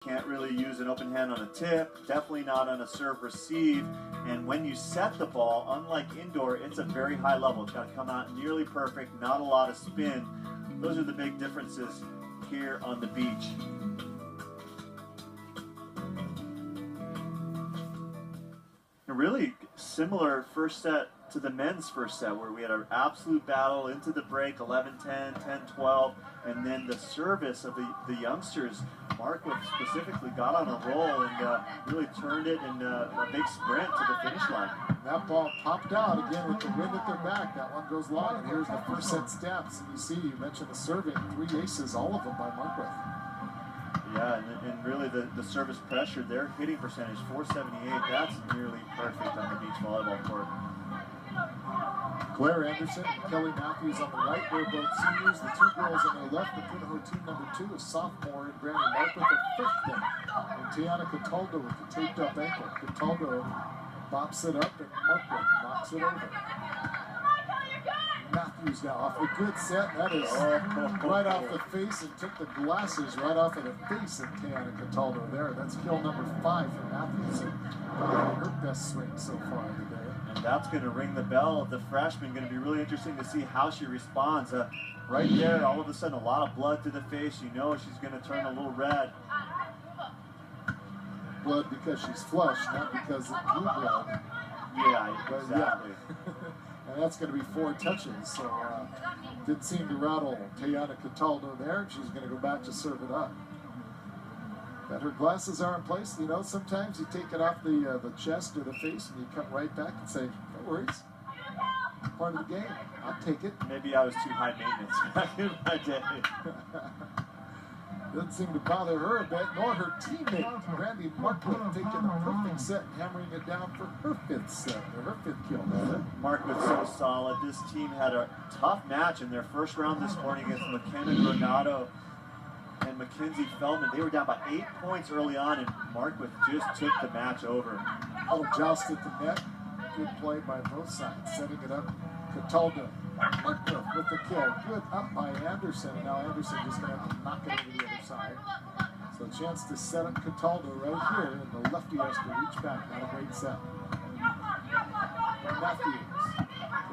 Can't really use an open hand on a tip, definitely not on a serve receive. And when you set the ball, unlike indoor, it's a very high level. It's got to come out nearly perfect, not a lot of spin. Those are the big differences here on the beach. A really similar first set to the men's first set, where we had an absolute battle into the break, 11-10, 10-12, and then the service of the youngsters. Markwood specifically got on a roll and really turned it in a big sprint to the finish line. That ball popped out again with the wind at their back. That one goes long, and here's the first set stats. And you see, you mentioned the serving, 3 aces, all of them by Markwood. Yeah, and really the service pressure, their hitting percentage, 478, that's nearly perfect on the beach volleyball court. Claire Anderson and Kelly Matthews on the right, they're both seniors. The 2 girls on their left, the Punahou team number 2 is sophomore, and Brandy Markwood, the freshman. And Tiana Cataldo with the taped up ankle. Cataldo bops it up, and Markwood knocks it over. Matthews now off a good set. That is right off the face, and took the glasses right off of the face of Tiana Cataldo there. That's kill number 5 for Matthews, and her best swing so far today. And that's going to ring the bell of the freshman. Going to be really interesting to see how she responds. Right there, all of a sudden, a lot of blood to the face. You know she's going to turn a little red. Blood because she's flush, not because of blue blood. Yeah, exactly. Yeah. And that's going to be 4 touches. So didn't seem to rattle Tiana Cataldo there. She's going to go back to serve it up. But her glasses are in place. You know, sometimes you take it off the chest or the face and you come right back and say, no worries. Part of the game. I'll take it. Maybe I was too high maintenance back in my day. Doesn't seem to bother her a bit, nor her teammate, Brandy Markwood, taking the perfect set and hammering it down for her 5th set, or her 5th kill. Markwood's so solid. This team had a tough match in their first round this morning against McKenna Granado and Mackenzie Feldman. They were down by 8 points early on, and Markwood just took the match over. Oh, joust at the net. Good play by both sides, setting it up. Cataldo, Markwood with the kill. Good up by Anderson, and now Anderson just going to have to knock it over the other side. So a chance to set up Cataldo right here, and the lefty has to reach back. Not a great set. Matthews.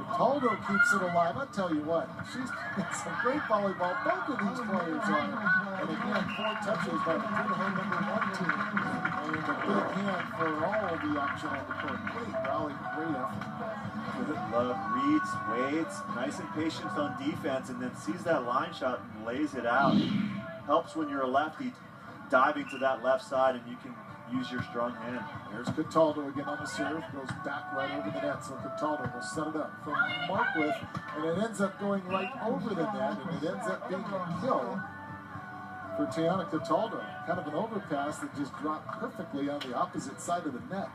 Cataldo keeps it alive. I'll tell you what, she's playing some great volleyball. Both of these players are. And again, 4 touches by the Punahou number 1 team. And a big hand for all of the action on the court. Great rally, great effort. Good love, reads, waits, nice and patient on defense, and then sees that line shot and lays it out. Helps when you're a lefty diving to that left side and you can use your strong hand. There's Cataldo again on the serve, goes back right over the net, so Cataldo will set it up from Markwood, and it ends up going right over the net, and it ends up being a kill for Tiana Cataldo. Kind of an overpass that just dropped perfectly on the opposite side of the net.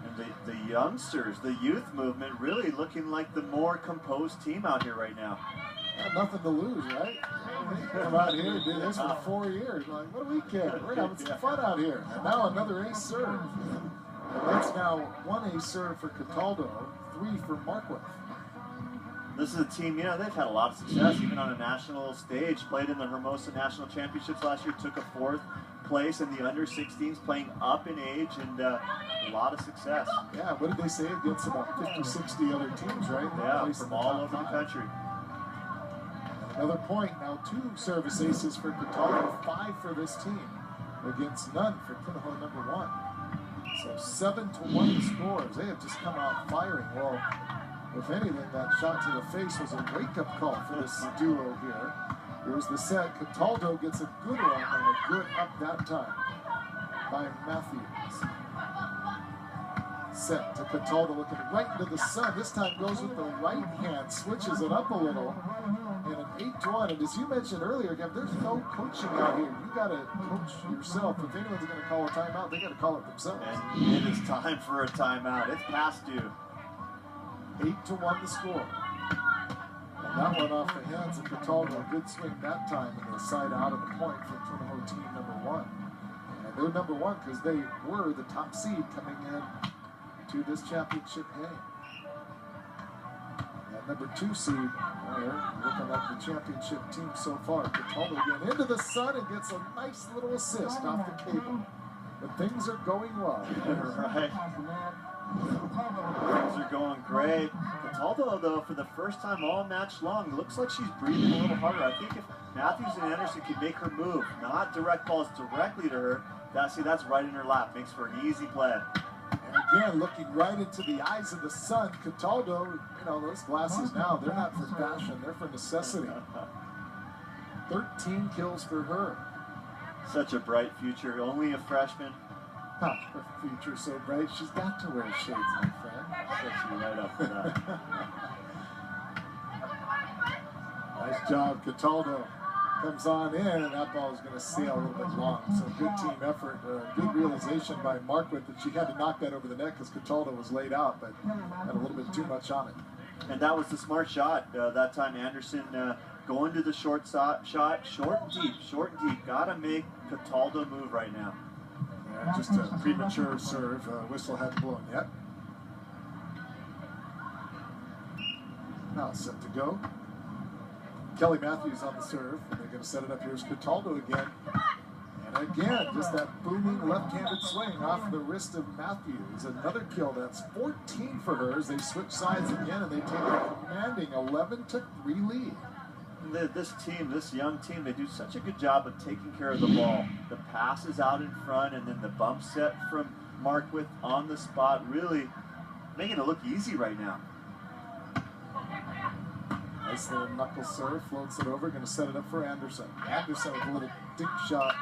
And the youngsters, the youth movement, really looking like the more composed team out here right now. Nothing to lose, right? They come out here and do this for 4 years. Like, what do we care? We're having some fun out here. And now another ace serve. And that's now 1 ace serve for Cataldo, 3 for Markwood. This is a team, you know, they've had a lot of success, even on a national stage. Played in the Hermosa National Championships last year, took a 4th place in the under-16s, playing up in age, and a lot of success. Yeah, what did they say? Against about 50, 60 other teams, right? Yeah, from all over the country. Another point, now 2 service aces for Cataldo, 5 for this team, against none for Punahou number 1. So 7-1 scores. They have just come out firing. Well, if anything, that shot to the face was a wake-up call for this duo here. Here's the set. Cataldo gets a good one and a good up that time by Matthews. Set to Cataldo, looking right into the sun. This time goes with the right hand, switches it up a little, and an 8-1. And as you mentioned earlier, Gav, there's no coaching out here. You got to coach yourself. If anyone's going to call a timeout, they got to call it themselves. And it is time for a timeout. It's past due. 8-1 the score. And that one off the hands of Cataldo. A good swing that time, and the side out of the point for Punahou team number 1. And they're number 1 because they were the top seed coming in to this championship game. That number 2 seed. They're looking like the championship team so far. Cataldo again into the sun and gets a nice little assist off the cable. But things are going well. Right. Things are going great. Cataldo, though, for the first time all match long, looks like she's breathing a little harder. I think if Matthews and Anderson can make her move, not direct balls directly to her, that's right in her lap. Makes for an easy play. And again, looking right into the eyes of the sun, Cataldo, those glasses now, they're not for fashion, they're for necessity. 13 kills for her. Such a bright future, only a freshman. Huh, her future's so bright, she's got to wear shades, my friend. Sets you right up for that. Nice job, Cataldo. Comes on in, and that ball is going to sail a little bit long. So good team effort, good realization by Marquardt that she had to knock that over the net because Cataldo was laid out, but had a little bit too much on it. And that was the smart shot. That time Anderson going to the short shot, short and deep. Got to make Cataldo move right now. Yeah, just a premature serve. Whistle hadn't blown yet. Now set to go. Kelly Matthews on the serve. And they're going to set it up. Here's Cataldo again. And again, just that booming left-handed swing off the wrist of Matthews. Another kill. That's 14 for her as they switch sides again, and they take a commanding 11-3 lead. This team, this young team, they do such a good job of taking care of the ball. The pass is out in front, and then the bump set from Marquardt on the spot, really making it look easy right now. Nice little knuckle serve, floats it over, going to set it up for Anderson. Anderson with a little dink shot.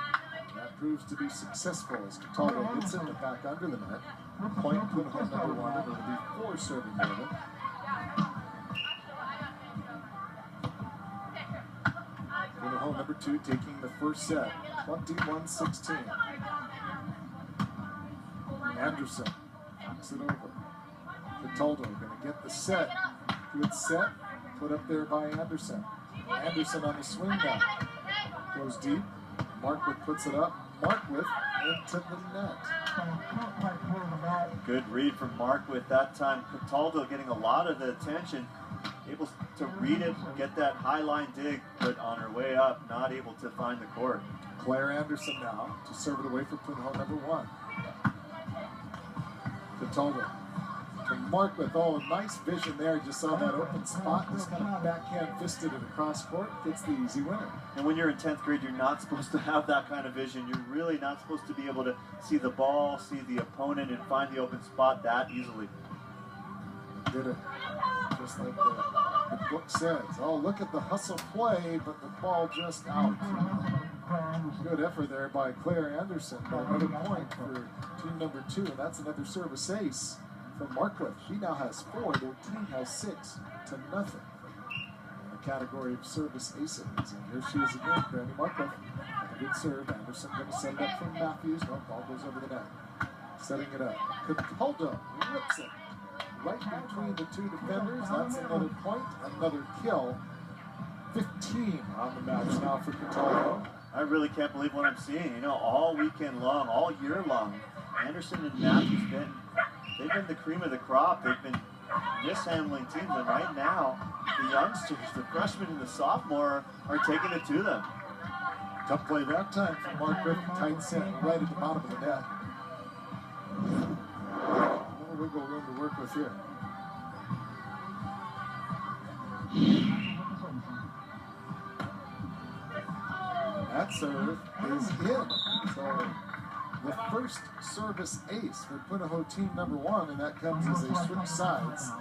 That proves to be successful as Cataldo hits it back under the net. Point Punahou number 1, and it'll be 4 serving women. Punahou number 2 taking the first set, 21-16. Anderson knocks it over. Cataldo going to get the set. Good set. Put up there by Anderson. Anderson on the swing now. Goes deep. Marquardt puts it up. Marquardt into the net. Good read from Marquardt that time. Cataldo getting a lot of the attention. Able to read it, get that high line dig, but on her way up, not able to find the court. Claire Anderson now to serve it away for Punahou number 1. Cataldo. To Marquardt, oh, nice vision there. Just saw that open spot, just kind of backhand fisted it across court, gets the easy winner. And when you're in 10th grade, you're not supposed to have that kind of vision. You're really not supposed to be able to see the ball, see the opponent, and find the open spot that easily. Did it. Just like the book says. Oh, look at the hustle play, but the ball just out. Good effort there by Claire Anderson. Another point for team number 2, and that's another service ace from Marquardt. She now has 4. Their team has 6-0 in the category of service aces. And here she is again, Granny Marquardt. A good serve. Anderson going to set it up from Matthews. No, ball goes over the net. Setting it up. Cataldo whips it right between the 2 defenders. That's another point, another kill. 15 on the match now for Cataldo. I really can't believe what I'm seeing. All weekend long, all year long, Anderson and Matthews they've been the cream of the crop. They've been mishandling teams, and right now, the youngsters, the freshmen and the sophomore, are taking it to them. Tough play that time from Marquardt. Tight set right at the bottom of the net. No wiggle room to work with here. That serve is in. So the first service ace for Punahou team number 1, and that comes as they switch sides.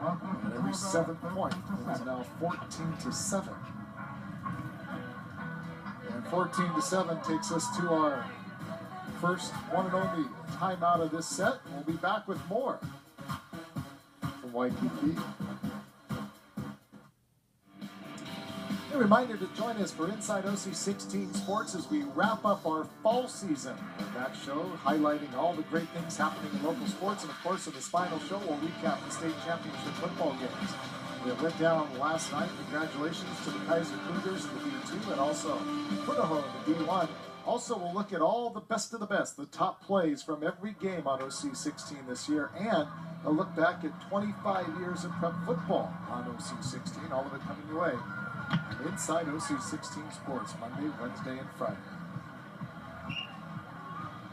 And every 7th point, it is now 14-7. And 14-7 takes us to our first one and only timeout of this set. We'll be back with more from Waikiki. A reminder to join us for Inside OC16 Sports as we wrap up our fall season. On that show, highlighting all the great things happening in local sports, and of course, in this final show, we'll recap the state championship football games. We went down last night. Congratulations to the Kaiser Cougars in the D2 and also Punahou in the D1. Also, we'll look at all the best of the best, the top plays from every game on OC16 this year, and a look back at 25 years of prep football on OC16, all of it coming your way. Inside OC16 Sports, Monday, Wednesday, and Friday.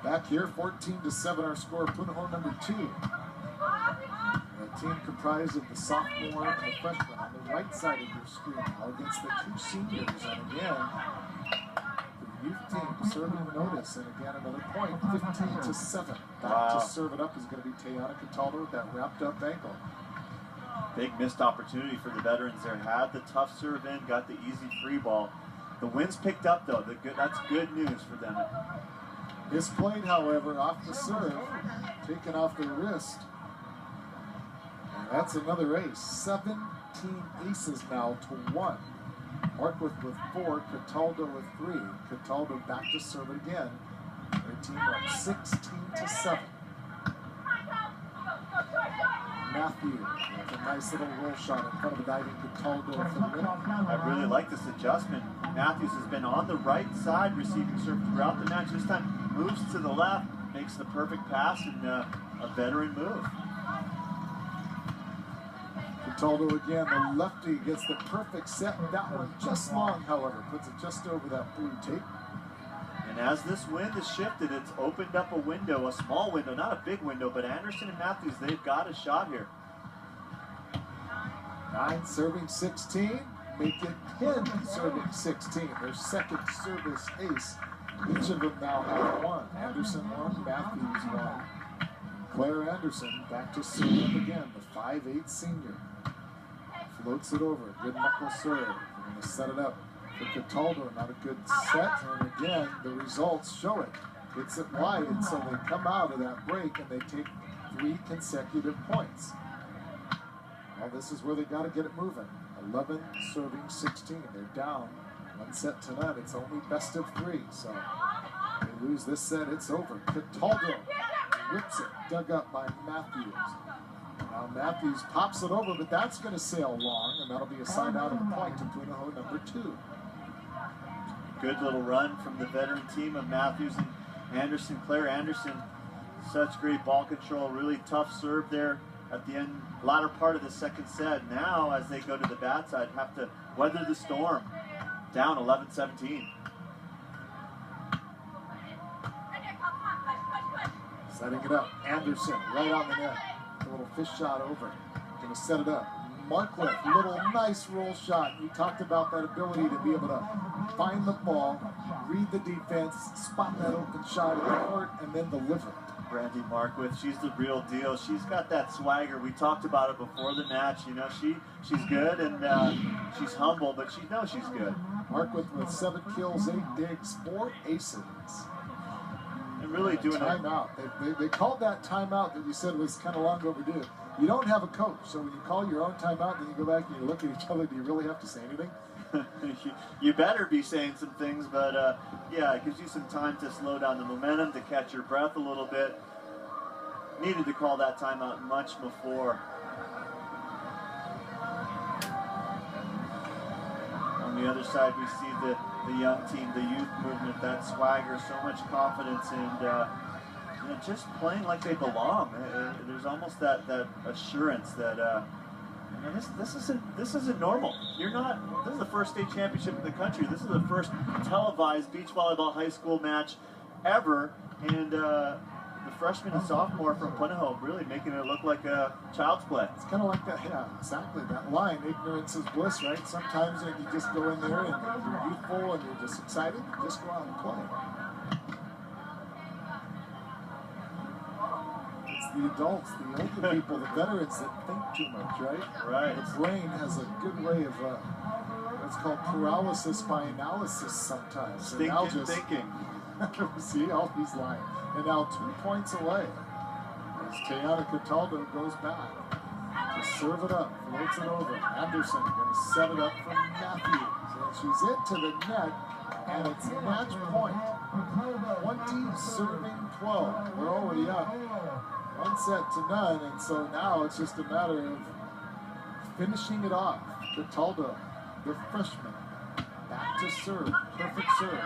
Back here, 14-7 our score, Punahou number 2. A team comprised of the sophomore and the freshman on the right side of your screen, all against the 2 seniors. And again, the youth team serving notice, and again another point, 15-7. Back to serve it up is going to be Tayana Cataldo with that wrapped up ankle. Big missed opportunity for the veterans there. Had the tough serve in, got the easy free ball. The wind's picked up though. That's good news for them. Misplayed, however, off the serve, taken off the wrist. And that's another ace. 17 aces now to 1. Markworth with 4, Cataldo with 3. Cataldo back to serve it again. Their team up 16-7. Matthews with a nice little roll shot in front of a diving Cataldo for the win. I really like this adjustment. Matthews has been on the right side receiving serve throughout the match. This time moves to the left, makes the perfect pass, and a veteran move. Cataldo again, the lefty gets the perfect set. That one just long, however, puts it just over that blue tape. And as this wind has shifted, it's opened up a window, a small window, not a big window, but Anderson and Matthews, they've got a shot here. 9 serving 16, make it 10 serving 16. Their second service ace. Each of them now have 1. Anderson 1, Matthews 1. Claire Anderson back to serve again, the 5'8" senior. Floats it over, good knuckle serve. We're going to set it up for Cataldo, not a good set, and again, the results show it. Hits it wide, and so they come out of that break and they take 3 consecutive points. Well, this is where they got to get it moving. 11 serving 16. They're down 1 set to none. It's only best of 3, so they lose this set, it's over. Cataldo whips it, dug up by Matthews. Now Matthews pops it over, but that's going to sail long, and that'll be a side out of the point to Punahou number 2. Good little run from the veteran team of Matthews and Anderson. Claire Anderson, such great ball control, really tough serve there at the end, latter part of the second set. Now, as they go to the bad side, have to weather the storm. Down 11-17. Setting it up, Anderson right on the net. A little fish shot over. Gonna set it up. Markworth, little nice roll shot. You talked about that ability to be able to find the ball, read the defense, spot that open shot in the court, and then deliver it. Brandy Markworth, she's the real deal. She's got that swagger. We talked about it before the match. You know, she's good and she's humble, but she knows she's good. Markworth with 7 kills, 8 digs, 4 aces. And really doing it. Timeout. They called that timeout that you said was kind of long overdue. You don't have a coach, so when you call your own timeout, then you go back and you look at each other, do you really have to say anything? You better be saying some things, but yeah, it gives you some time to slow down the momentum, to catch your breath a little bit. Needed to call that timeout much before. On the other side, we see the young team, the youth movement, that swagger, so much confidence, and you know, just playing like they belong. There's almost that assurance that you know, this isn't normal. This is the first state championship in the country. This is the first televised beach volleyball high school match ever, and the freshman and sophomore from Punahou really making it look like a child's play. It's kind of like that, yeah, exactly. That line, ignorance is bliss, right? Sometimes you just go in there and you're youthful and you're just excited, just go out and play. It's the adults, the older people, the veterans that think too much, right? Right. The brain has a good way of what's called paralysis by analysis sometimes. Thinking. See, all these lines. And now 2 points away as Tayana Cataldo goes back to serve it up, floats it over. Anderson going to set it up for Matthews. And she's into the net, and it's match point. 20 serving 12. We're already up 1 set to none, and so now it's just a matter of finishing it off. Cataldo, the freshman, back to serve, perfect serve.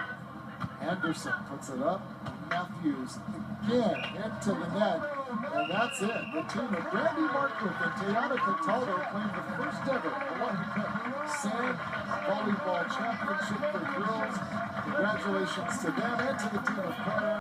Anderson puts it up. Matthews again into the net. And that's it. The team of Brandy Markliff and Tayana Cataldo claim the first ever Hawaii Cup Sand Volleyball Championship for girls. Congratulations to them and to the team of Colorado.